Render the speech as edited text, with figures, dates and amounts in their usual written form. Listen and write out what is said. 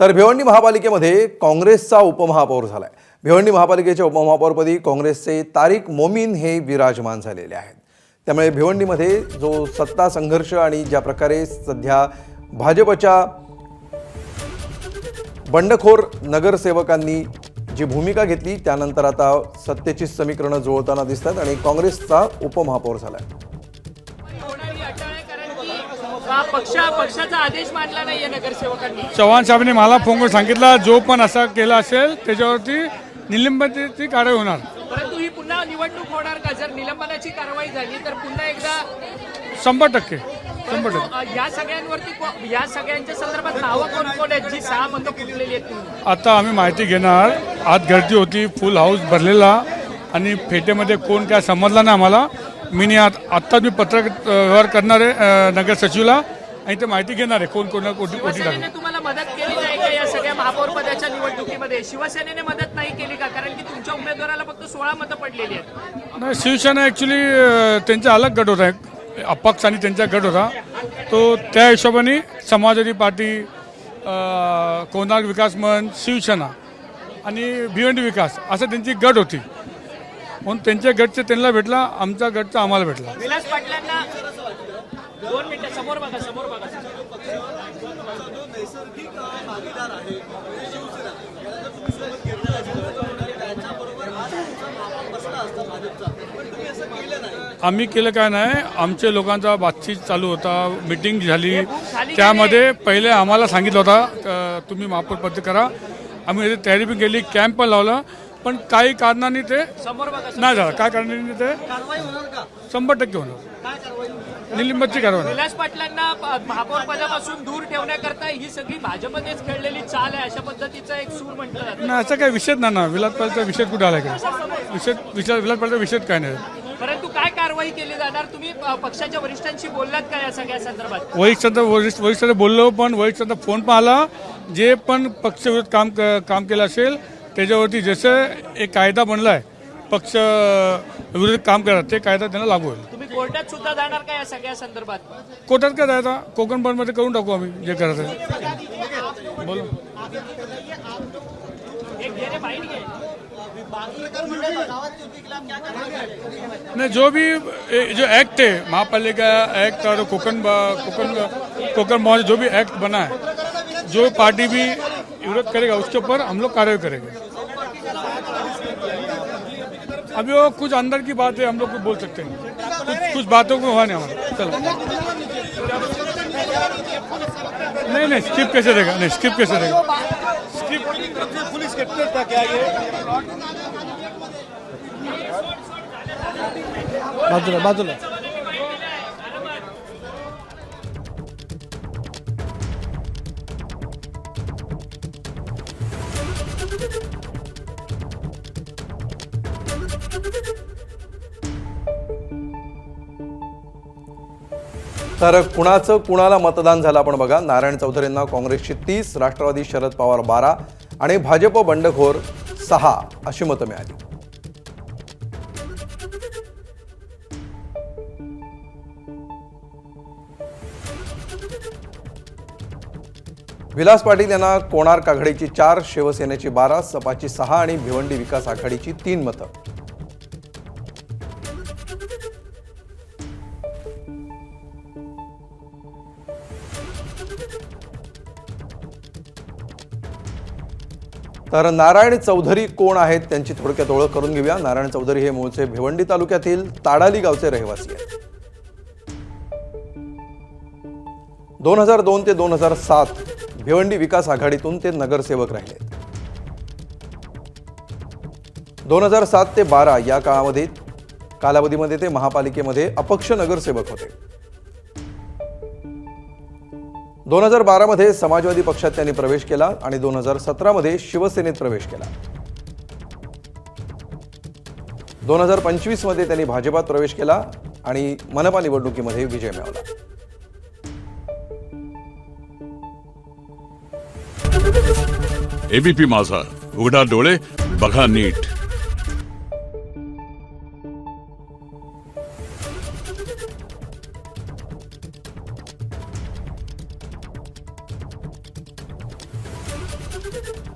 तर भिवंडी महापालिकेमध्ये काँग्रेसचा उपमहापौर झालाय। भिवंडी महापालिकेच्या उपमहापौरपदी काँग्रेसचे तारिक मोमीन हे विराजमान झालेले आहेत। त्यामुळे भिवंडीमध्ये जो सत्ता संघर्ष आणि ज्या प्रकारे सध्या भाजपच्या बंडखोर नगरसेवकांनी जी भूमिका घेतली त्यानंतर आता सत्तेची समीकरणं जुळताना दिसतात आणि काँग्रेसचा उपमहापौर झालाय। पक्षाचा आदेश मानला नाहीये नगरसेवकांनी। चव्हाण साहेबांनी मला फोन करून सांगितलं जो पण असा केला असेल त्याच्यावरती निलंबनाची कारवाई होणार। परंतु ही पुन्हा निवडणूक होणार का? जर निलंबनाची कारवाई झाली तर पुन्हा एकदा 100% या सगळ्यांवरती या सगळ्यांच्या संदर्भात नावं कोण आहेत जी 6 मतं फुटलेली आहेत तुम्ही? आता आम्ही माहिती घेणार। आज गर्दी होती, फुल हाऊस भरलेला आणि फेटेमध्ये कोण काय समजलं नाही आम्हाला। मी आत्ता मी पत्रक व्यवहार करणार आहे नगर सचिवला आणि ते माहिती घेणार आहे कोण कोण कोटी शिवसेनेने तुम्हाला मदत केली नाही का या सगळ्या महापौर पदाच्या निवडणुकीमध्ये? शिवसेनेने मदत नाही केली का? कारण की तुमच्या उमेदवाराला फक्त 16 मतं पडलेली आहेत। नाही, शिवसेना ॲक्च्युली त्यांचा अलग गट होता, अपक्ष आणि त्यांचा गट होता। तो त्या हिशोबाने समाजवादी पार्टी, कोणार्क विकास मंच, शिवसेना आणि भिवंडी विकास असं त्यांची गट होती। म्हणून त्यांच्या गटचे त्यांना भेटला, आमचा गटचा आम्हाला भेटला। विलास पाटलांना 2 मिनिटं समोर बघा, समोर बघा। आम्ही केलं काय नाही, आमच्या लोकांचा बातचीत चालू होता, मीटिंग झाली। त्यामध्ये पहिले आम्हाला सांगितलं होता तुम्ही महापौर पद करा। आम्ही तयारी पण केली, कॅम्प पण लावला, पण काही कारणाने ते नाही झालं। काय कारणाने ते 100% होणार निलंबनाची कारवाई। विलास पाटलांना महापौर पदापासून दूर ठेवण्याकरता ही सगळी भाजपनेच खेळलेली चाल आहे अशा पद्धतीचा एक सूर म्हटलं जातं। नाही, असं काही विषय नाही ना। विलास पाटलाचा विषय कुठे आला का? विलास पाटलाचा विषय काय नाही। परंतु काय कारवाई केली जाणार? तुम्ही पक्षाच्या वरिष्ठांशी बोललात का या सगळ्या संदर्भात? वरिष्ठांना बोललो, पण वरिष्ठांचा फोन पण आला। जे पण पक्षविरोध काम केलं असेल त्याच्यावरती जसं एक कायदा बनला आहे पक्ष विरोधी काम करा, ते कायदा त्यांना लागू होईल। तुम्ही कोर्टात सुद्धा जाणार का या सगळ्या संदर्भात? कोर्टात काय जायचा, कोकण बंदमध्ये करून टाकू आम्ही जे करायचं आहे। बोलो नहीं, जो भी जो एक्ट है महापालिका एक्ट और कोकण मॉल जो भी एक्ट बना है, जो पार्टी भी विरोध करेगा उसके ऊपर हम लोग कार्रवाई करेंगे। अभी वो कुछ अंदर की बात है, हम लोग बोल सकते हैं, कुछ बातों को हुआ नहीं हमारा। चलो नहीं, स्किप कैसे रहेगा? नहीं, स्किप कैसे रहेगा? स्किप पुलिस का क्या ये बाजूला तर कुणाला मतदान झालं आपण बघा। नारायण चौधरींना काँग्रेसची 30, राष्ट्रवादी शरद पवार 12 आणि भाजप बंडखोर 6 अशी मतं मिळाली। विलास पाटील यांना कोणार्क आघाडीची 4, शिवसेनेची 12, सपाची 6 आणि भिवंडी विकास आघाडीची 3 मतं। तर नारायण चौधरी कोण आहेत त्यांची थोडक्यात ओळख करून घेऊया। नारायण चौधरी हे मूळचे भिवंडी तालुक्यातील ताडाली गावचे रहिवासी आहेत। 2002 ते 2007 भिवंडी विकास आघाडीतून ते नगरसेवक राहिले। 2007 ते 12 या कालावधीमध्ये ते महापालिकेमध्ये अपक्ष नगरसेवक होते। 2012 मध्ये समाजवादी पक्षात त्यांनी प्रवेश केला आणि 2017 मध्ये शिवसेनेत प्रवेश केला। 2025 मध्ये त्यांनी भाजपात प्रवेश केला आणि मनपा निवडणुकीमध्ये विजय मिळवला। एबीपी माझा, उघडा डोळे बघा नीट। आहे